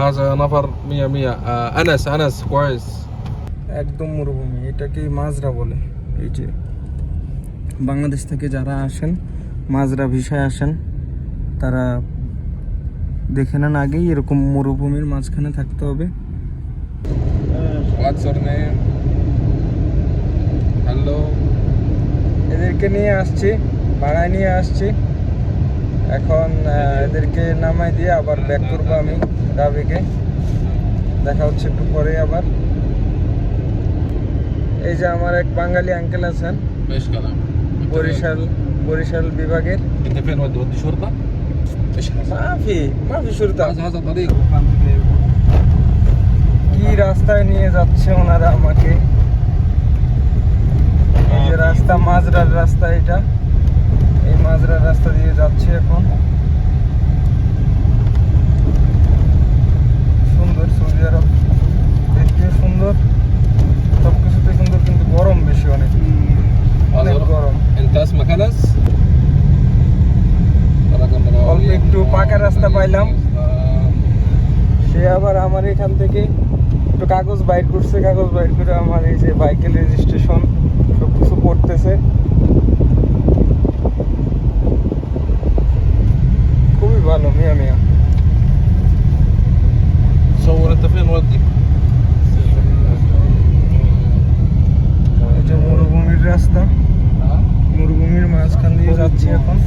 هذا نفر 100 100 أنس كويس একদম মরুভূমি, এটাকে মাজরা বলে। এই যে বাংলাদেশ থেকে যারা আসেন, মাজরা ভিসায় আসেন, তারা দেখে নেন আগেই এরকম মরুভূমির মাঝখানে থাকতে হবে। What's your name? Hello. এদেরকে নিয়ে আসছি, ভাড়ায় নিয়ে আসছি। এখন এদেরকে নামাই দিয়ে আবার ব্যাক করবো আমি রাবিকে। দেখা হচ্ছে একটু পরে আবার। এই যে আমার এক বাঙালি আঙ্কেল আছেন ايش كلام؟ বরিশাল বিভাগের। انت فين ودي شرطة؟ ايش মাফি শুরুতা। هذا طريق কি রাস্তায় নিয়ে যাচ্ছে ওনারা আমাকে। এই যে রাস্তা, মাজরার রাস্তা, এটা এই মাজরার রাস্তা দিয়ে যাচ্ছে এখন। সুন্দর, সৌদি আরব দেখতে সুন্দর, সবকিছুতে সুন্দর, কিন্তু গরম বেশি, অনেক গরম। انت اسمك انس؟ অল্প একটু পাকা রাস্তা পাইলাম, সে আবার আমার এখান থেকে একটু কাগজ বাইর করছে, কাগজ বাইর করে আমার এই যে বাইকের রেজিস্ট্রেশন সবকিছু করতেছে। খুবই ভালো, মিয়া মিয়া। صور انت فين ودي؟ এই যে মরুভূমির রাস্তা, মরুভূমির মাঝখান দিয়ে যাচ্ছি এখন।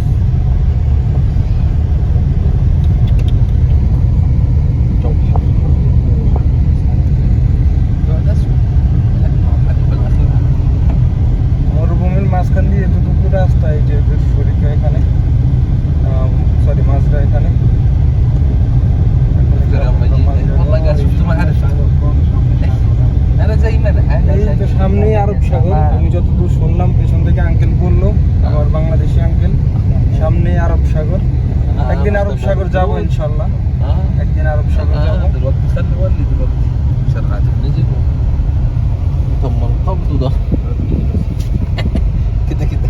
মরুভূমির মাঝখান দিয়ে এতটুকু রাস্তা, এই যে শরীফা এখানে, সরি মাজরা এখানে। والله قال شفت ما عرف انا زي ما انا এই তো সামনেই আরব সাগর, আমি যতদূর শুনলাম পেছন থেকে আঙ্কেল বললো, আমার বাংলাদেশি আঙ্কেল, সামনেই আরব সাগর। একদিন আরব সাগর যাবো ইনশাল্লাহ, একদিন আরব সাগর যাবো। دلوقتي خلي ولي دلوقتي شرعات نزل ثم القبض ده كده كده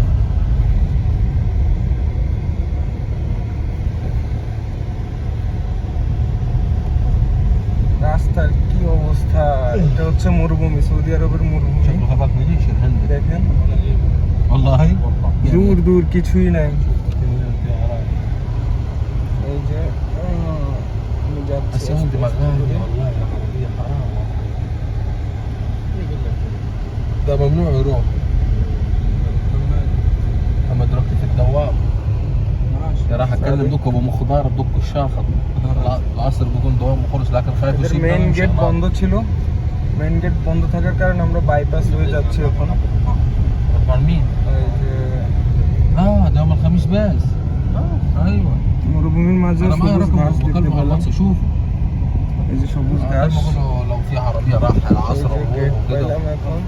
রাস্তার কি অবস্থা! এটা হচ্ছে মরুভূমি, সৌদি আরবের মরুভূমি। شكله خطف نجيش الهند দেখেন والله দূর দূর কিছুই নাই। এই যে আমি যাচ্ছি بس هندي مغالي والله العربية حرام ده ممنوع يروح اما دلوقتي في الدوام راح اكلم دوك ابو مخضار دوك الشاخط العصر بيكون دوام خلص لكن خايف এদের يسيب মেইন গেট বন্ধ ছিল, মেইন গেট বন্ধ থাকার কারণে আমরা বাইপাস হয়ে যাচ্ছি এখন। مع مين؟ এই যে ده يوم الخميس بس ايوه মরুভূমির মাঝে انا ما সবুজ رقم ঘাস দেখতে بكلمه على পেলাম। الواتس اشوفه এই যে সবুজ ঘাস, انا بقول له لو في عربيه رايحه এই العصر যে গেট وكده পেলাম এখন।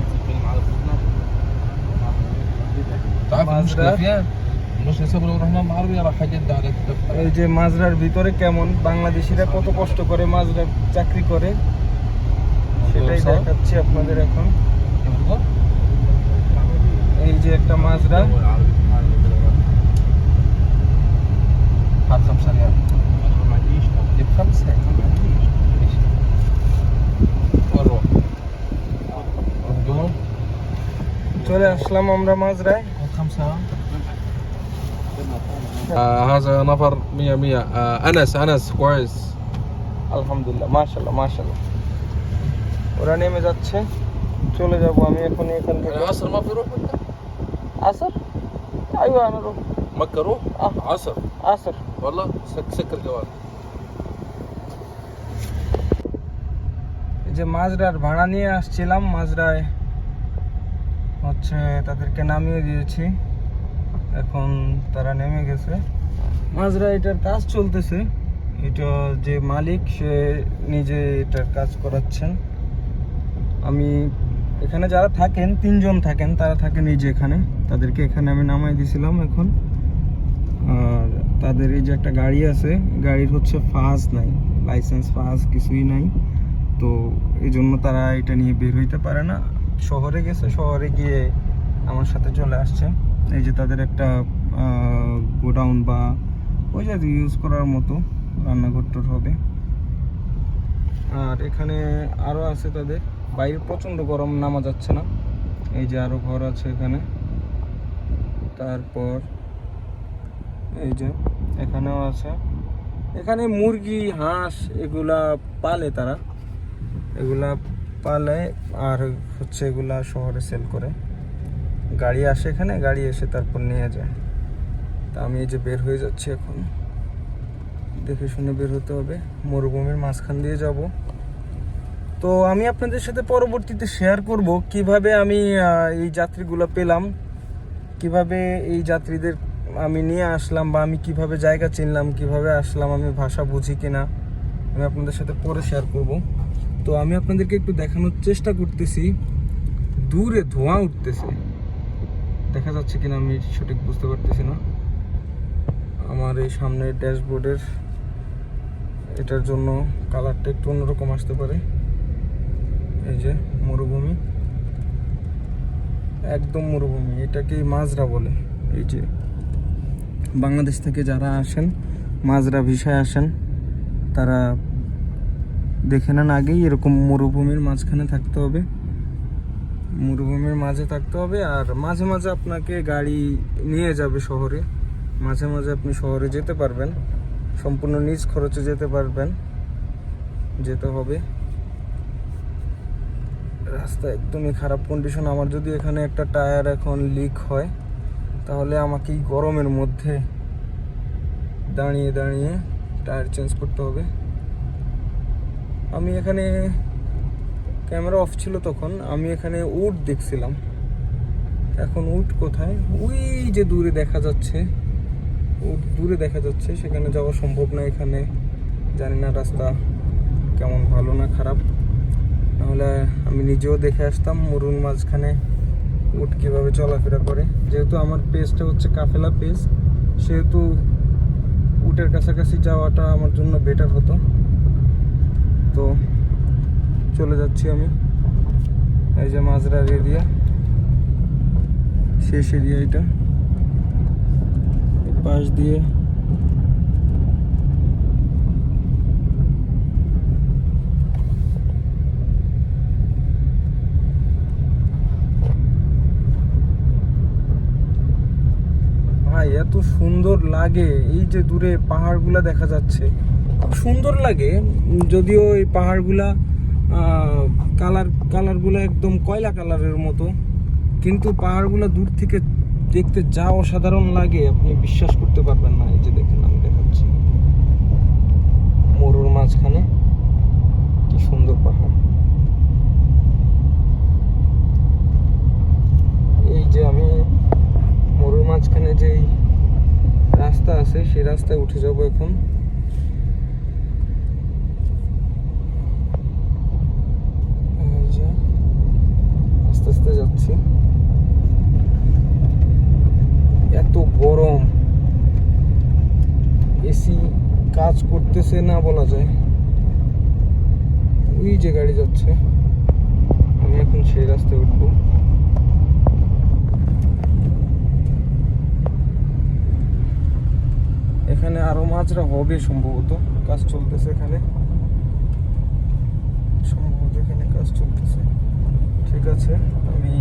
تعرف المشكله مازرعة. فين؟ المشكله سبب لو رحنا مع عربيه راح اجد عليك এই যে মাজরার ভিতরে কেমন বাংলাদেশিরা কত কষ্ট করে মাজরার চাকরি করে, সেটাই দেখাচ্ছি আপনাদের এখন। এই যে একটা মাজরা, هات 5 ريال جيب 5 والله بدون চলে আসলাম আমরা মাজরায়। هات 5 هذا نفر 100 100 أنس كويس আলহামদুলিল্লাহ, মাশাআল্লাহ মাশাআল্লাহ। ওরা নেমে যাচ্ছে, চলে যাব আমি এখন এখান থেকে। العصر ما في روح আসর ايوه انا روح مكة روح عصر আসর। والله سكر جوال এই যে মাজরার ভাড়া নিয়ে আসছিলাম, মাজরায় হচ্ছে তাদেরকে নামিয়ে দিয়েছি, এখন তারা নেমে গেছে। মাজরা এটার কাজ চলতেছে, এটা যে মালিক সে নিজে এটার কাজ করাচ্ছেন। আমি এখানে যারা থাকেন, 3 জন থাকেন, তারা থাকেন এই যে এখানে, তাদেরকে এখানে আমি নামাই দিয়েছিলাম এখন। আর তাদের এই যে একটা গাড়ি আছে, গাড়ির হচ্ছে ফাজ নাই, লাইসেন্স ফাজ কিছুই নাই, তো এই জন্য তারা এটা নিয়ে বের হইতে পারে না। শহরে গেছে, শহরে গিয়ে আমার সাথে চলে আসছে। এই যে তাদের একটা গোডাউন বা ওই যে ইউজ করার মতো রান্নাঘরটার হবে। আর এখানে আরও আছে তাদের, বাইরে প্রচণ্ড গরম, নামা যাচ্ছে না। এই যে আরও ঘর আছে এখানে। তারপর এই যে এখানেও আছে। এখানে মুরগি, হাঁস এগুলা পালে তারা, এগুলা পালে আর হচ্ছে এগুলা শহরে সেল করে। গাড়ি আসে এখানে, গাড়ি এসে তারপর নিয়ে যায়। তা আমি এই যে বের হয়ে যাচ্ছি এখন, দেখে শুনে বের হতে হবে, মরুভূমির মাঝখান দিয়ে যাব। তো আমি আপনাদের সাথে পরবর্তীতে শেয়ার করব কিভাবে আমি এই যাত্রীগুলো পেলাম, কিভাবে এই যাত্রীদের আমি নিয়ে আসলাম, বা আমি কিভাবে জায়গা চিনলাম, কিভাবে আসলাম, আমি ভাষা বুঝি কিনা, আমি আপনাদের সাথে পরে শেয়ার করব। তো আমি আপনাদেরকে একটু দেখানোর চেষ্টা করতেছি। দূরে ধোঁয়া উঠতেছে, দেখা যাচ্ছে কিনা আমি সঠিক বুঝতে পারতেছি না। আমার এই সামনের ড্যাশবোর্ডের এটার জন্য কালারটা একটু অন্যরকম আসতে পারে। এই যে মরুভূমি, একদম মরুভূমি, এটাকে মাজরা বলে। এই যে বাংলাদেশ থেকে যারা আসেন, মাজরা ভিসায় আসেন, তারা দেখে নেন আগেই এরকম মরুভূমির মাঝখানে থাকতে হবে, মরুভূমির মাঝে থাকতে হবে। আর মাঝে মাঝে আপনাকে গাড়ি নিয়ে যাবে শহরে, মাঝে মাঝে আপনি শহরে যেতে পারবেন, সম্পূর্ণ নিজ খরচে যেতে পারবেন, যেতে হবে। রাস্তা একদমই খারাপ কন্ডিশন। আমার যদি এখানে একটা টায়ার এখন লিক হয়, তাহলে আমাকে এই গরমের মধ্যে দাঁড়িয়ে দাঁড়িয়ে টায়ার চেঞ্জ করতে হবে। আমি এখানে, ক্যামেরা অফ ছিল তখন, আমি এখানে উট দেখছিলাম। এখন উট কোথায়? ওই যে দূরে দেখা যাচ্ছে, উট দূরে দেখা যাচ্ছে, সেখানে যাওয়া সম্ভব না। এখানে জানি না রাস্তা কেমন, ভালো না খারাপ, নাহলে আমি নিজেও দেখে আসতাম মরুর মাঝখানে উট কীভাবে চলাফেরা করে। যেহেতু আমার পেজটা হচ্ছে কাফেলা পেজ, সেহেতু উটের কাছাকাছি যাওয়াটা আমার জন্য বেটার হতো। তো চলে যাচ্ছি আমি। এই যে মাজরার এরিয়া, শেষ এরিয়া এটা, পাশ দিয়ে ভাই এত সুন্দর লাগে। এই যে দূরে পাহাড়গুলা দেখা যাচ্ছে, খুব সুন্দর লাগে। যদিও এই পাহাড়গুলা কালারগুলো একদম কয়লা কালারের মতো, কিন্তু পাহাড়গুলো দূর থেকে দেখতে যা অসাধারণ লাগে আপনি বিশ্বাস করতে পারবেন না। এই যে দেখেন, আমি দেখাচ্ছি মরুর মাঝখানে কি সুন্দর পাহাড়। এই যে আমি মরুর মাঝখানে যেই রাস্তা আছে, সেই রাস্তায় উঠে যাব এখন। আস্তে আস্তে যাচ্ছি, এত গরম, এসি কাজ করতেছে না বলা যায়। ওই যে গাড়ি যাচ্ছে, আমি এখন সেই রাস্তায় উঠবো। এখানে আরো মাজরা হবে সম্ভবত, কাজ চলতেছে এখানে, সম্ভবত এখানে কাজ চলতেছে। ঠিক আছে, আমি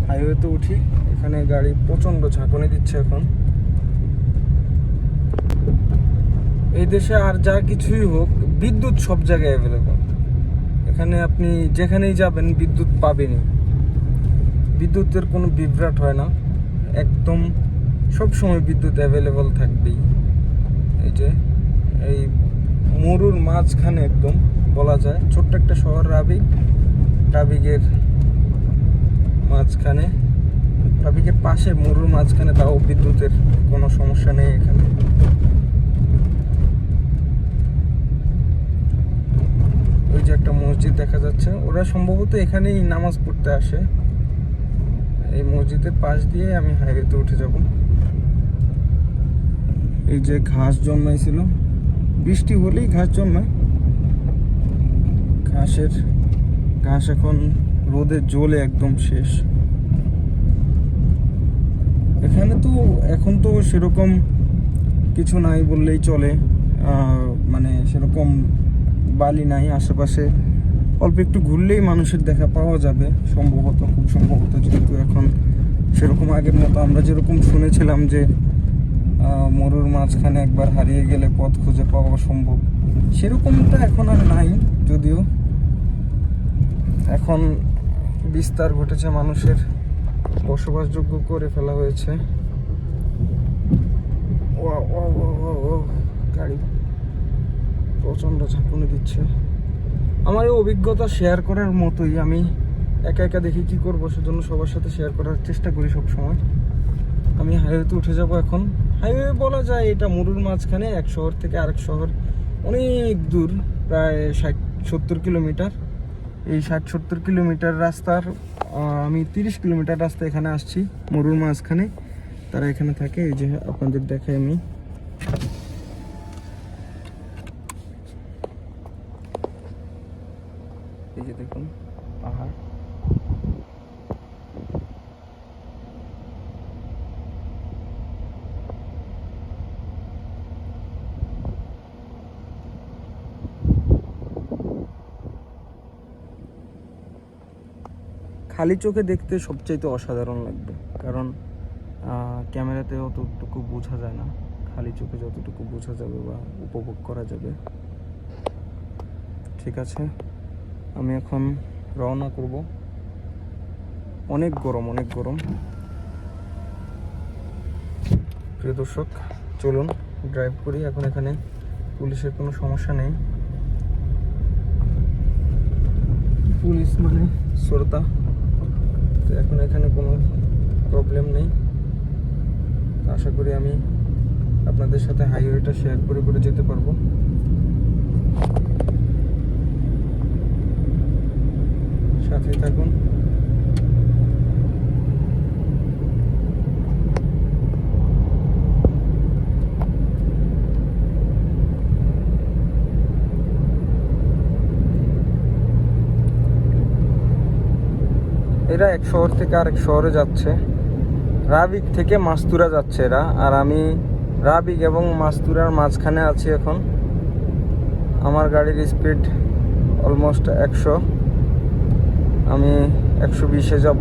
হাইওয়েতে উঠি। এখানে গাড়ি প্রচন্ড ঝাঁকুনি দিচ্ছে এখন। এই দেশে আর যা কিছুই হোক, বিদ্যুৎ সব জায়গায় অ্যাভেলেবল। এখানে আপনি যেখানেই যাবেন বিদ্যুৎ পাবেনই, বিদ্যুতের কোনো বিভ্রাট হয় না, একদম সব সময় বিদ্যুৎ অ্যাভেলেবল থাকবেই। এই যে এই মরুর মাঝখানে একদম বলা যায়, ছোট্ট একটা শহর রাবিগ, রাবিগের মাঝখানে, রাবিগের পাশে মরুর মাঝখানে, তাও বিদ্যুতের কোনো সমস্যা নেই এখানে। ওই যে একটা মসজিদ দেখা যাচ্ছে, ওরা সম্ভবত এখানেই নামাজ পড়তে আসে। এই মসজিদের পাশ দিয়ে আমি হাইওয়েতে উঠে যাব। এই যে ঘাস জন্মাইছিল, বৃষ্টি হলেই ঘাস জন্মায়। ঘাস এখন রোদে জ্বলে একদম শেষ। এখানে তো এখন তো সেরকম কিছু নাই বললেই চলে, মানে সেরকম বালি নাই আশেপাশে। অল্প একটু ঘুরলেই মানুষের দেখা পাওয়া যাবে সম্ভবত, খুব সম্ভবত, যেহেতু এখন সেরকম আগের মতো আমরা যেরকম শুনেছিলাম যে মরুর মাঝখানে একবার হারিয়ে গেলে পথ খুঁজে পাওয়া সম্ভব, সেরকমটা এখন আর নাই। যদিও এখন বিস্তার ঘটেছে, মানুষের বসবাসযোগ্য করে ফেলা হয়েছে। গাড়ি প্রচণ্ড ঝাঁকুনি দিচ্ছে। আমার এই অভিজ্ঞতা শেয়ার করার মতোই, আমি একা একা দেখি কি করবো, সেজন্য সবার সাথে শেয়ার করার চেষ্টা করি সব সময়। আমি হাইওয়েতে উঠে যাব এখন। হাইওয়ে বলা যায় এটা মরুর মাঝখানে, এক শহর থেকে আরেক শহর অনেক দূর, প্রায় 60-70 কিলোমিটার। এই 60-70 কিলোমিটার রাস্তার আমি 30 কিলোমিটার রাস্তা এখানে আসছি মরুর মাঝখানে। তারা এখানে থাকে, এই যে আপনাদের দেখাই আমি। এই যে দেখুন পাহাড়, খালি চোখে দেখতে সবচাইতে অসাধারণ লাগবে, কারণ ক্যামেরাতে অতটুকু বোঝা যায় না, খালি চোখে যতটুকু বোঝা যাবে বা উপভোগ করা যাবে। ঠিক আছে, আমি এখন রওনা করব। অনেক গরম, অনেক গরম। প্রিয় দর্শক, চলুন ড্রাইভ করি। এখন এখানে পুলিশের কোনো সমস্যা নেই, পুলিশ মানে শ্রোতা, তো এখন এখানে কোনো প্রবলেম নেই। আশা করি আমি আপনাদের সাথে হাইওয়েটা শেয়ার করে করে যেতে পারবো। সাথেই থাকুন। এরা এক শহর থেকে আরেক শহরে যাচ্ছে, রাবিক থেকে মাস্তুরা যাচ্ছে এরা, আর আমি রাবিক এবং মাস্তুরার মাঝখানে আছি এখন। আমার গাড়ির স্পিড অলমোস্ট 100, আমি 120-এ যাব।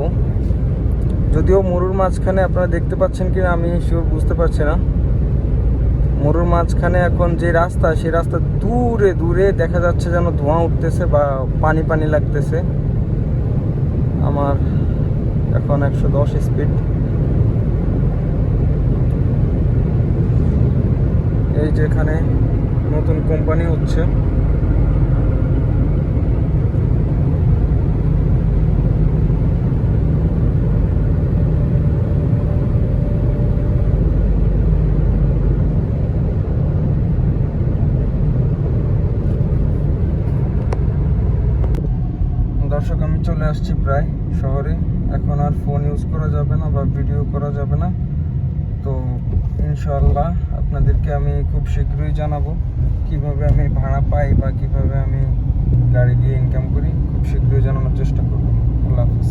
যদিও মরুর মাঝখানে আপনারা দেখতে পাচ্ছেন কিনা আমি শিওর বুঝতে পারছি না। মরুর মাঝখানে এখন যে রাস্তা, সেই রাস্তা দূরে দূরে দেখা যাচ্ছে যেন ধোঁয়া উঠতেছে বা পানি পানি লাগতেছে। আমার এখন 110 স্পিড। এই যে এখানে নতুন কোম্পানি হচ্ছে, দর্শক আমি চলে আসছি প্রায় শহরে। এখন আর ফোন ইউজ করা যাবে না বা ভিডিও করা যাবে না, তো ইনশাআল্লাহ আপনাদেরকে আমি খুব শীঘ্রই জানাবো কিভাবে আমি ভাড়া পাই বা কিভাবে আমি গাড়ি দিয়ে ইনকাম করি। খুব শীঘ্রই জানানোর চেষ্টা করব। আল্লাহ হাফিজ।